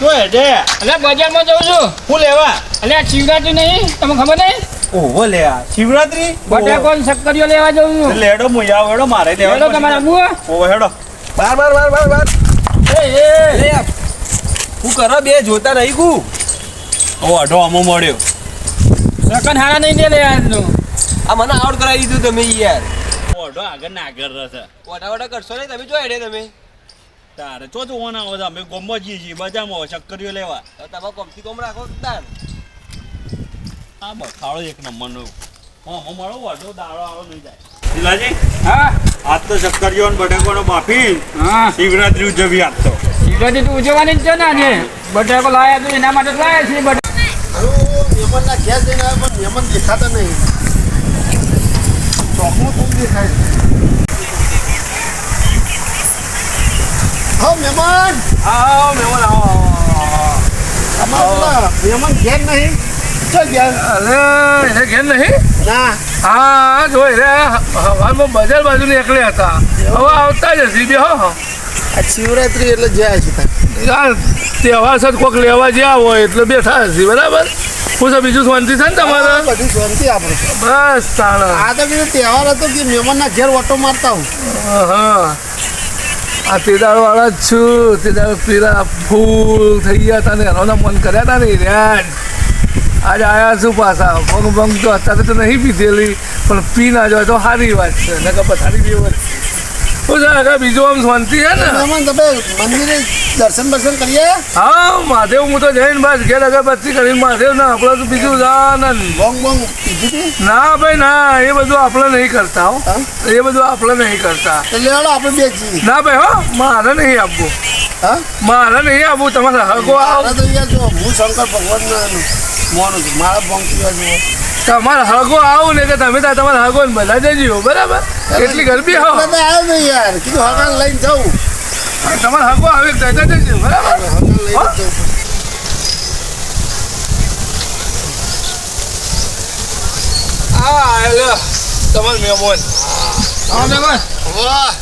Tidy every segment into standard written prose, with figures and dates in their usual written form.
તો હેડે એટલે બજારમાં જઉં છું હું લેવા એટલે આ શિવરાત્રી નહીં તમને ખબર નહીં ઓહો લે આ શિવરાત્રી બટાકો ને શક્કરીઓ લેવા જઉં છું એટલે હેડો હું આવ હેડો મારે હેડો લેવા તમારે આબુ ઓહો હેડો બાર એ હું કરો બે જોતા રહી ગયું ઓ અઢો અમો મળ્યો સકન હારા નહીં લે આજનું આ મને આઉટ કરાવી દીધું તમે યાર ઓ અઢો આગળ ને આગળ રહેશે વટા કરશો નહીં તમે જો હેડે તમે તારે ચો જોવાના આવે અમે ગોમમાં જઈએ છીએ બજારમાં શક્કરીઓ લેવા તમે કોમથી કોમ રાખો તાર આ બખાડો એક નંબરનો હું મારો અઢો દાડો આવો નહીં જાય શિલાજી હા આજ તો શક્કરીઓ ને બટાકોનો બાફી હા શિવરાત્રી ઉજવી આજ તો શિવરાત્રી તો ઉજવવાની જ છે ને આજે બટાકો લાયા તો એના માટે જ લાયા છે મહેમાનના ઘેર જઈને આવ્યા પણ મહેમાન દેખાતા નહીં ચોકમાં કોણ દેખાય હા મહેમાન આવો મહેમાન આવો અમારા મહેમાન ઘેર નહીં ચાલ ગયા અરે એને ઘેર નહીં ના હા જો રે હવારમાં બજાર બાજુ નીકળે હતા હવે આવતા જ હશે બે હો આ શિવરાત્રી એટલે જાય છે યાર તહેવાર સાથે કોઈક લેવા જ્યાં હોય એટલે બેઠા હશે બરાબર શું છે બીજું શાંતિ છે ને તમારે બધી શાંતિ આપણે બસ તાણા આ તો બીજો તહેવાર હતો કે મહેમાનના ઘેર ઓટો મારતા હું હા આ તેદાળ વાળા જ છું તેદાળ પેલા ફૂલ થઈ ગયા હતા ને એનોના મન કર્યા હતા ને યાર આજે આયા છું પાછા ભંગ ભંગ તો અત્યારે તો નહીં પીધેલી પણ પી ના જાય તો સારી વાત છે નકર પથારી બી વાત શું છે આગળ બીજું આમ શાંતિ છે ને મહેમાન તમે મંદિરે દર્શન બર્શન કરીએ હા મહાદેવ હું તો જઈને બસ ઘેર અગરબત્તી કરીને મહાદેવ ના આપણે તો બીજું જાન બોંગ બોંગ પીધી હતી ના ભાઈ ના એ બધું આપણે નહીં કરતા હો હા? એ બધું આપણે નહીં કરતા તો લેવાડો આપણે બે જઈએ ના ભાઈ હો મારે નહીં આપવું હા મારે નહીં આપવું તમારે હગો આવ મારા તો યાર જો હું શંકર ભગવાનના મોનું છું મારા બોંગ પીવા જેવો તમારે હગો આવું ને કે તમે ત્યાં તમારે હગો ને બધા જજો બરાબર એટલી ગરબી હો એટલે તો આવ્યો નહીં યાર કીધું હગાન લઈને જાઉં તમારે હગો આવે ત્યાં જજો બરાબર હગાન લઈને હા? જાઉં હા હેલો તમારે મહેમાન હા મહેમાન વાહ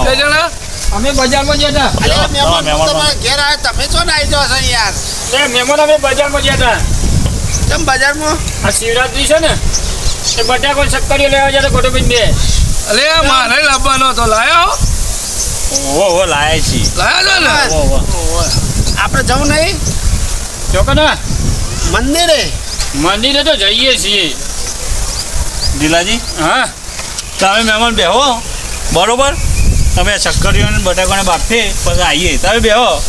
બે જણા અમે બજારમાં ગયા હતા અરે મહેમાન મહેમાન. તમારા ઘેર આવ્યા તમે છો ને આવી જાઓ છો યાર એટલે મહેમાન અમે બજારમાં ગયા હતા કેમ બજારમાં આ શિવરાત્રી છે ને એ બટાકો ને શક્કરીઓ લેવા ગયા હતા ગોટોબીન બે અલે મારે લાવવાનો તો લાયો ઓહો લાયા છીએ લાયો છો ને ઓહો આપણે જવું નહીં ચોકના મંદિરે મંદિરે તો જઈએ છીએ દિલાજી હા તમે મહેમાન બેહો બરોબર તમે શક્કરીઓ બટાકાને બાફે પછી આવીએ તમે બેહો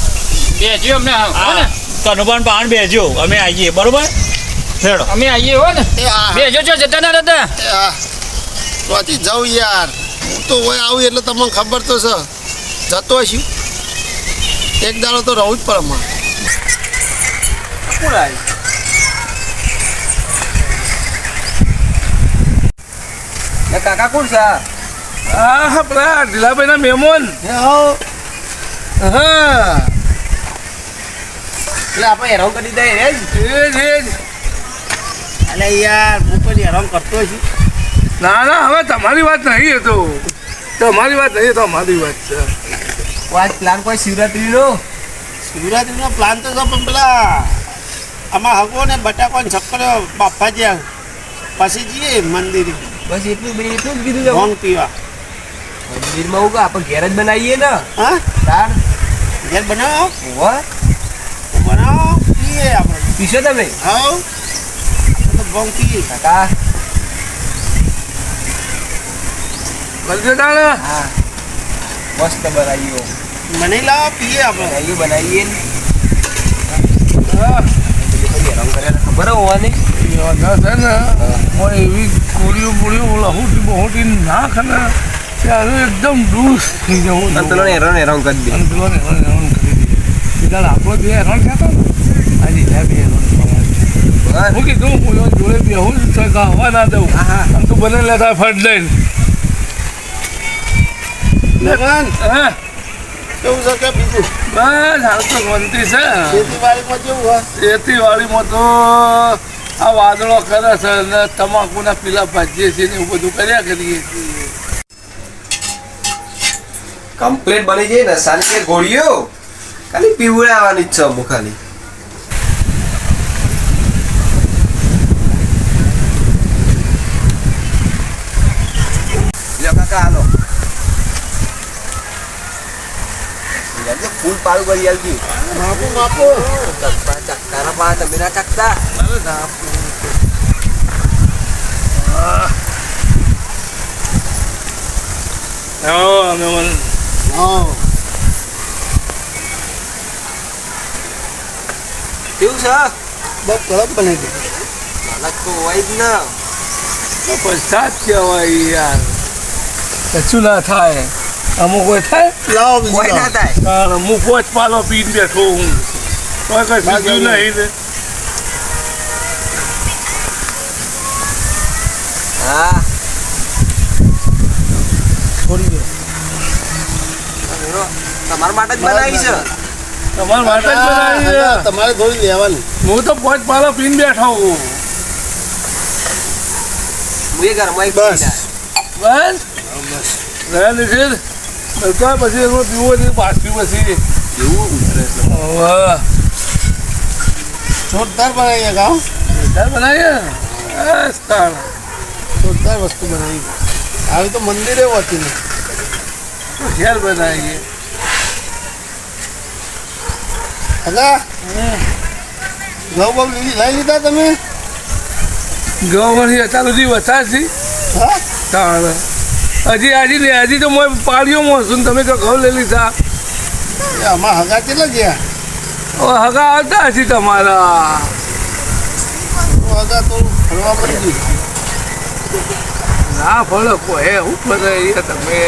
બેજો અમને હો ને કનુભાન પાણ બેજો અમે આવીએ બરોબર હેડો અમે આવીએ હો ને એ હા બેજો છો જતા ના રહેતા એ હા ત્યાંથી જાઉં યાર હું તો હોય આવું એટલે તમને ખબર તો છે જતો હશું એક દાડો તો રહું જ પડે અમારે કોણ આવ્યું કાકા કોણ છે હા પેલા ઢીલાભાઈ ના મહેમાન એ આવો હા એટલે આપણે હેરાન કરી દઈએ રે એ જ અલે યાર હું પણ હેરાન કરતો છું ના ના હવે તમારી વાત નહીં એ તો તમારી વાત નહીં તો અમારી વાત છે આજ પ્લાન કોઈ શિવરાત્રીનો શિવરાત્રીનો પ્લાન તો છે પણ પેલા આમાં હગો ને બટાકો ને છક્કરો બાફા જ્યાં પછી જઈએ મંદિરે બસ એટલું જ કીધું છે ભોંગ પીવા મંદિરમાં હું આપણે ઘેર જ બનાવીએ ને હા તાર ઘેર બનાવો હોવા બનાવો પીએ આપણે પીશો તમે હાઉ તો ભોંગ પીએ કાકા કરજો તાણે હા મસ્ત બનાવીઓ મને લાવો પીએ આપણે બનાવીએ ને હા હેરાન કર્યા ખબર હોવાની યોના છે ને હું એવી કોળીઓ લહુટી બહુટી નાખ ને ત્યારે એકદમ દૂર થઈ જવું પેલો હેરાન કરી દે અને પેલો હેરાન કરી દે બીજા આપણો બે હેરાન થયા હતા આજે બે હેરાન હું કીધું હું જોડે બેહું હવા ના દઉં અને તું બને લેતા ફટ લઈને મહેમાન હા કેવું છે કે બીજું બસ હાલ તો શાંતિ છે ખેતીવાડીમાં કેવું હોય ખેતીવાડીમાં તો આ વાદળો કરે છે ને તમાકુના પીલા ભાજીએ છીએ ને એવું બધું કર્યા કરીએ છીએ કમ્પ્લેટ બની જાય ને સારી ગોળીઓ ખાલી પીવડાવવાની જ છે અમુક ખાલી. લ્યો કાકા હાલો. ફૂલ પાડું કરી આવજો. બાપુ તારા પા તમે ના ચાકતા. મહેમાન હા કેવું છે? બસ કડક બની ગઈ. માલક તો હોય જ ને. પૈસા જ કહેવાય યાર, કશું ના થાય. અમુક કોઈ થાય લાવો કોઈ ના થાય. કારણ હું પોચ પાલો પીને બેઠો હું, કોઈ કઈ સીધું નહીં ને. હા થોડી દે. તમારા માટે જ બનાવી છે. તમારા માટે જ બનાવી છે. તમારે થોડી લેવાની. હું તો પોચ પાલો પીને બેઠો હું. હું એ ઘરમાં એક બસ. બસ રહ્યા નિખિલ બલકા પછી એમાં પીવો છે પાછું પછી એવું ઉતરે છે. હવે જોરદાર બનાવી ગાવ. બનાવીએ બસ તાણ જોરદાર વસ્તુ બનાવી. આવી તો મંદિરે હોતી નહીં. ઘેર બનાવીએ. કાકા ઘઉં બહુ લઈ લીધા તમે? ગવર્મેન્ટ અત્યાર સુધી વસાશી હા તાણ હજી તો મેં પાડ્યો છું તમે તો ઘઉં લઈ લીધા. એ આમાં હગા કેટલા ગયા? હવે હગા આવતા હશે તમારા. હગા તો ફરવા પડી ગયું. ના ફળો કોઈ હું બનાવીએ તમે.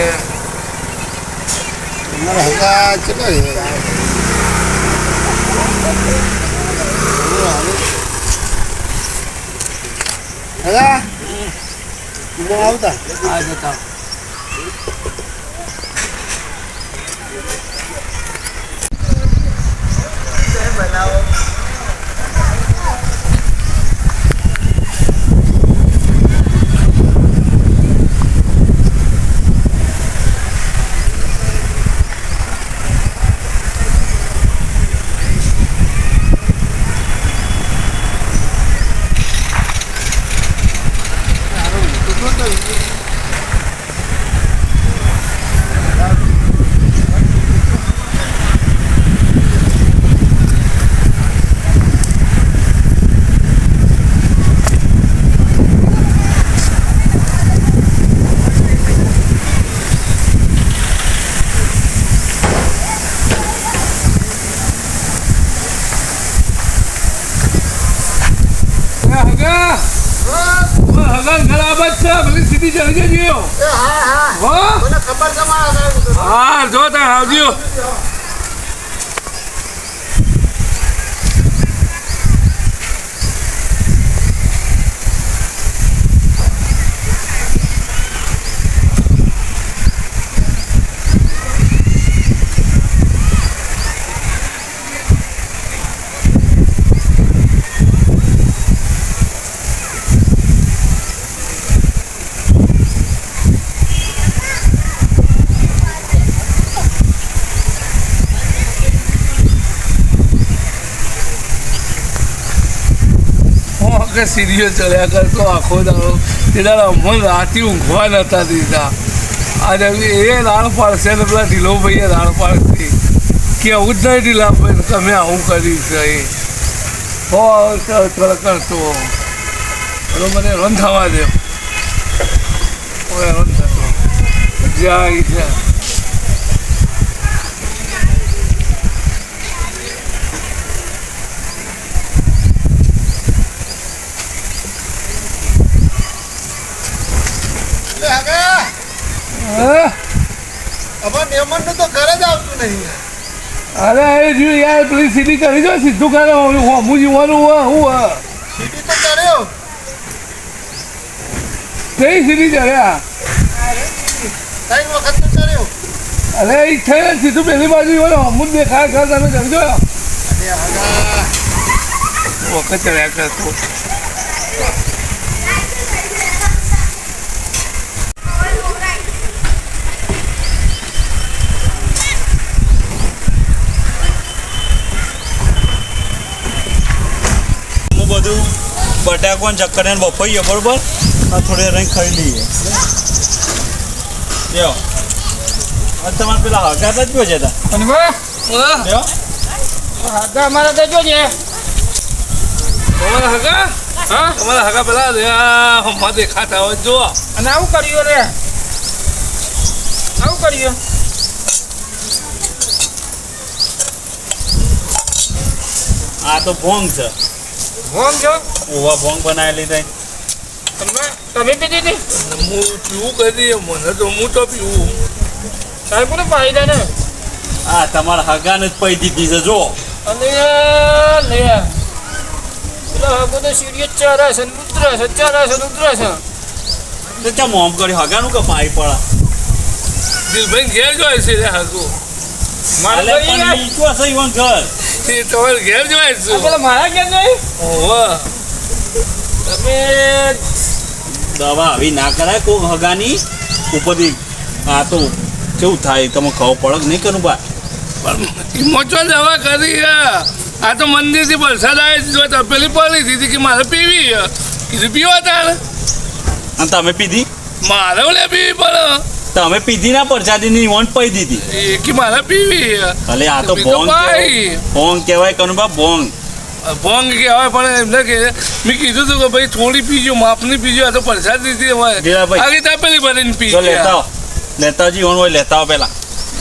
અમારા હગા કેટલા ગયા? હગા બહુ આવતા. આ જતા હગન ખરાબ જ છે પેલી સીધી ચડી જજો. હો મને ખબર છે મારા. હા જો ત્યાં આવજો. કે સિરિયલ ચડ્યા કરતો આખો દાડો તે દાડો અમને રાતી ઊંઘવા નતા દીધા. આજે એ લાળ પાડશે ને પેલા ઢીલોભાઈએ લાળ પાડશે કે આવું જ નહીં ઢીલાભાઈ તમે આવું કરીશ એ હો કરતો પેલો મને રન થવા દે. રન થતો જાય છે. મહેમાનનું તો ઘરે જ આવતું નહીં. અરે એ જો યાર પેલી સીધી કરી દો સીધું કરે હું જીવવાનું હું સીટી તો કર્યો. કઈ સીધી ચડ્યા 3 વખત તો કર્યો. અરે એ છે ને સીધું પેલી બાજુ જીવવાનું હું જ દેખાય ખર તમે સમજો વખત ચડ્યા કરતો. બધું બટાકો ને ચક્કર ને બફાઈએ બરોબર આ થોડી રહી ખાઈ લઈએ લ્યો તમારે પેલા હગા જ ગયો છે તા અને બા લ્યો હાગા અમારા તો જોજે તમારા હગા હા તમારા હગા પેલા હમણાં દેખાતા હોય જો અને આવું કર્યું રે આવું કર્યું આ તો ભોંગ છે ભોંગ છો ઓવા ભોંગ બનાવેલી તઈ તમે પીધી હતી હું પીવું કરી મને તો હું તો પીવું સાહેબ કોને પાઈ દે ને આ તમારા હગાને જ પૈ દીધી છે જો અને લે પેલા હાગો તો સીડીઓ ચારા છે ઉતરા છે ચારા છે ઉતરા છે તો ચા મોમ કરી હગાનું કે પાઈ પડા દિલભાઈ ઘેર જોય છે રે હગું મારે અલે તો પણ ઈ તો છે ઈવન ઘર એ તમારે ઘેર જોય છે પેલા મારા કેમ નહીં ઓહો તમે દવા આવી ના કરાય કોઈ હગાની ઉપરથી આ તો કેવું થાય તમે ખાવ પડક નહીં કરું બા મોચો દવા કરી આ તો મંદિરથી વરસાદ આવે જો તપેલી પડી દીધી કે મારે પીવી કીધું પીવા તારે અને તમે પીધી મારે ઓલે પીવી પડે તમે પીધી ના પરસાદીની ઈવન પૈ દીધી એ કે મારે પીવી અલે આ તો પીતો ભોંગ ભાઈ. કહેવાય. ભોંગ કહેવાય કનુભા ભોંગ ભોંગ કહેવાય પણ એમને કે મેં કીધું હતું કે ભાઈ થોડી પીજો માપની પીજો આ તો પ્રસાદ દીધી હોય જીરાભાઈ. આગે તપેલી ભરીને પી જો લેતા આવો લેતા આવજો ઈવન હોય લેતા આવો પેલા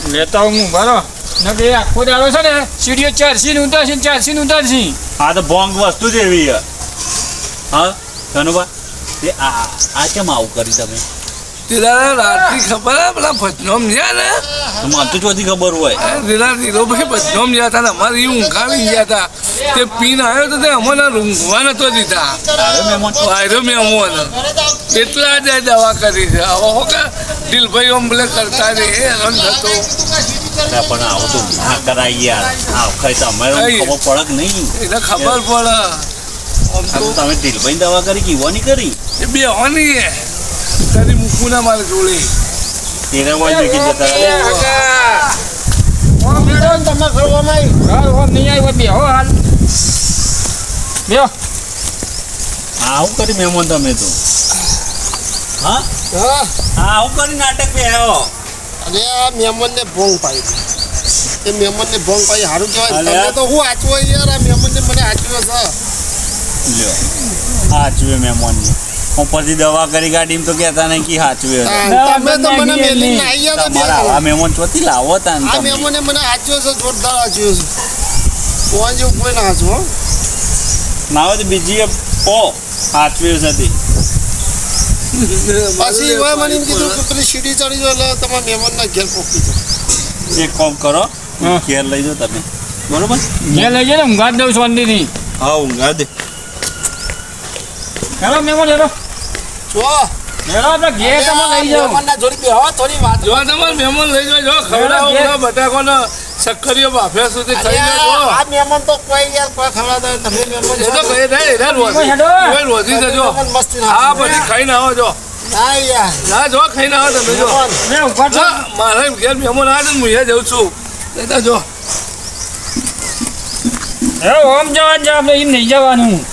લેતા હું બરો ન કે આખો દાડો છે ને સીડીઓ ચારસી ને ઉતારસી આ તો ભોંગ વસ્તુ જ એવી છે હા કનુભા એ આ કેમ આવું કરી તમે તેરા રાતની ખબર હે પેલા ભજનોમ ગયા ને મને તો ચોથી ખબર હોય તેરા નીરોભાઈ ભજનોમ ગયા હતા ને અમારે એ ઊંઘાડી ગયા હતા તે પીને આવ્યો તો તે અમને ઊંઘવા નતો દીધા તારે મહેમાન વાયરો મેં અમોને એટલા જ દવા કરી છે હવે હો કે દિલભાઈ ઓમ ભલે કરતા રે હેરાન થતો અરે પણ આવું તો ના કરાય યાર આ વખત તમારે ખબર પડક નહીં એને ખબર પડે આમ આ તો તો તમે દિલભાઈ દવા કરી કે ઈવાની કરી એ બે હોની હે તારી મૂકું ના મારે જોડે એને કોઈ મૂકી જતા રહે. તમે ખરવામાં હાલ નહીં આવ્યો બે હો હાલ બે આવું કરી મહેમાન તમે તો હા આવું કરી નાટક બે આવ્યો અને આ મહેમાનને ભોંગ પાડી એ મહેમાનને ભોંગ પાડી સારું કહેવાય અલે. તમે તો હું આચવો યાર આ મહેમાનને મને આચવ્યો છે લ્યો હાચવે મહેમાનને હું પછી દવા કરી ગાડીમાં તો કહેતા નહીં કે હાચવે તમે તો મને મેલીને આવી ગયા હતા બે તમારા જણા. આવા મહેમાન ચોથી લાવો તા ને આ તમે મહેમાને મને આચવ્યો છે જોરદાર આચવ્યો છે કોણ જેવું કોઈ ના આચવો ના હોય તો બીજી પો હાચવે હતી પછી એવા મને એમ કીધું કે પેલી સીડી ચડી જાય એટલે તમારા મહેમાનના ઘેર પોકી જાય એક કામ કરો હા. ઘેર લઈ જાઓ તમે બરોબર જે લઈ જાય ને ઊંઘા જ દઉં શાંતિથી હા ઊંઘા દે હેલો મેમો હેલો જો હેલો આપણે ઘેર તમે લઈ જાઓ મહેમાનના જોડી બેહો થોડી વાત જો તમારે મહેમાન લઈ જાઓ જો ખવડાવો બધા બટાકોને સક્કરીઓ બાફ્યા સુધી અરે ખાઈ લેજો આ મહેમાન તો કોઈ યાર કોઈ ખવડાવતા નથી. તમે મહેમાન એ તો છો. કહી દે એના રોજી હેડો. રોજી જજો મહેમાન મસ્તી ના હા પછી ખાઈને આવો જો ના યાર ના જો ખાઈને આવો તમે જો મહેમાન મેં ઊભા છો ના, મારે ઘેર મહેમાન આવે ને હું અહીંયા જઉં છું લેતા જો હેલો ઓમ જવાનું છે આપણે એમ નહીં જવાનું